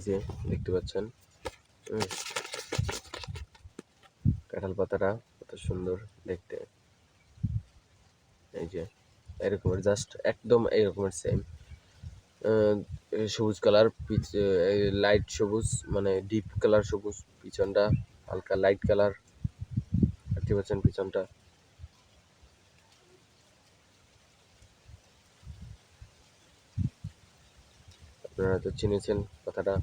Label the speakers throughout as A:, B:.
A: এই যে দেখতে পাচ্ছেন কাঁঠাল পাতাটা কত সুন্দর দেখতে। এই যে এরকমের জাস্ট একদম এরকমের সেম সবুজ কালার, লাইট সবুজ মানে ডিপ কালার সবুজ, পিছনটা হালকা লাইট কালার। দেখতে পাচ্ছেন পিছনটা। আপনারা তো চিনেছেন পাতাটা,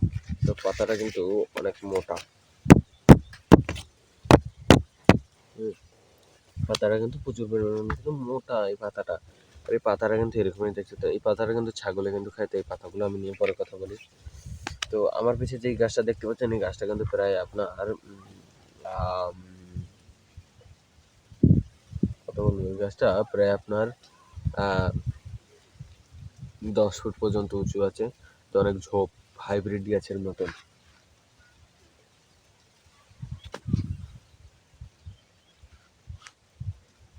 A: তো পাতাটা কিন্তু অনেক মোটা। পাতাটা কিন্তু প্রচুর পরিমাণে কিন্তু মোটা এই পাতাটা। আর এই পাতাটা কিন্তু এরকমই দেখতে। তো এই পাতাটা কিন্তু ছাগলে কিন্তু খায়। তো এই পাতাগুলো আমি নিয়ে পরে কথা বলি। তো আমার পিছিয়ে যে গাছটা দেখতে পাচ্ছেন, এই গাছটা কিন্তু প্রায় আপনার কত বলবো, এই গাছটা প্রায় আপনার 10 ফুট পর্যন্ত উঁচু আছে। তো অনেক ঝোপ, হাইব্রিড গাছের মতন।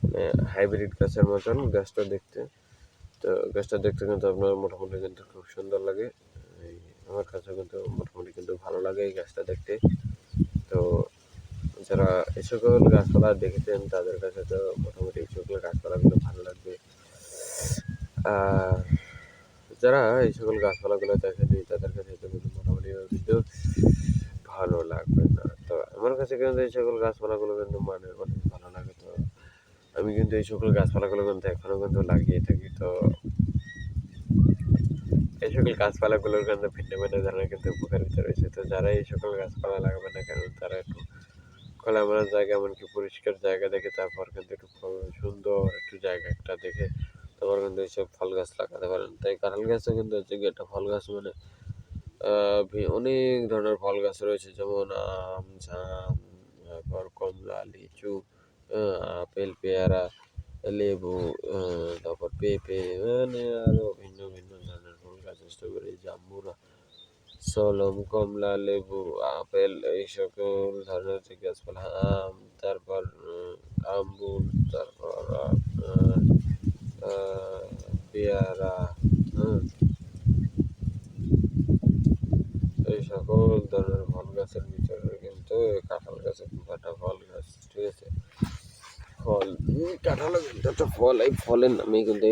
A: মানে হাইব্রিড গাছের মতন গাছটা দেখতে। তো গাছটা দেখতে কিন্তু আপনার মোটামুটি কিন্তু খুব সুন্দর লাগে। আমার কাছে কিন্তু মোটামুটি কিন্তু ভালো লাগে এই গাছটা দেখতে। তো যারা এই সকল গাছপালা দেখেছেন তাদের কাছে তো মোটামুটি এই সকল গাছপালাগুলো ভালো লাগবে। আর যারা এই সকল গাছপালাগুলো দেখেনি তাদের কাছে তো কিন্তু মোটামুটি কিন্তু ভালো লাগবে না। তো আমার কাছে কিন্তু এই সকল গাছপালাগুলো কিন্তু মানে অনেক ভালো লাগে। তো আমি কিন্তু এই সকল গাছপালাগুলো কিন্তু এখনো কিন্তু লাগিয়ে থাকি। তো এই সকল গাছপালাগুলোর কিন্তু ভিন্ন ভিন্ন ধরনের কিন্তু উপকারিতা রয়েছে। তো যারা এই সকল গাছপালা লাগাবে না কেন, তারা একটু খোলামেলা জায়গা, এমনকি পরিষ্কার জায়গা দেখে, তারপর কিন্তু একটু সুন্দর একটু জায়গা একটা দেখে তারপর কিন্তু এইসব ফল গাছ লাগাতে পারেন। তাই কাঁঠাল গাছও কিন্তু হচ্ছে কি একটা ফল গাছ, মানে অনেক ধরনের ফল গাছ রয়েছে, যেমন আম, জাম, তারপর কমলা, লিচু, আপেল, পেয়ারা, লেবু, তারপর পেঁপে, মানে আরো ভিন্ন ভিন্ন ধরনের ফল গাছ, স্ট্রবেরি, জাম্বুরা, সলম, কমলা, লেবু, আপেল, এই সকল ধরনের যে গাছপালা, আম, তারপর আঙ্গুর, তারপর আপনার পেয়ারা, এই সকল ধরনের ফল গাছের ভিতরে কিন্তু কাঁঠাল গাছ কিন্তু একটা ফল গাছ, ঠিক আছে। ফল কাঁঠালও কিন্তু একটা ফল। এই ফলের নামে কিন্তু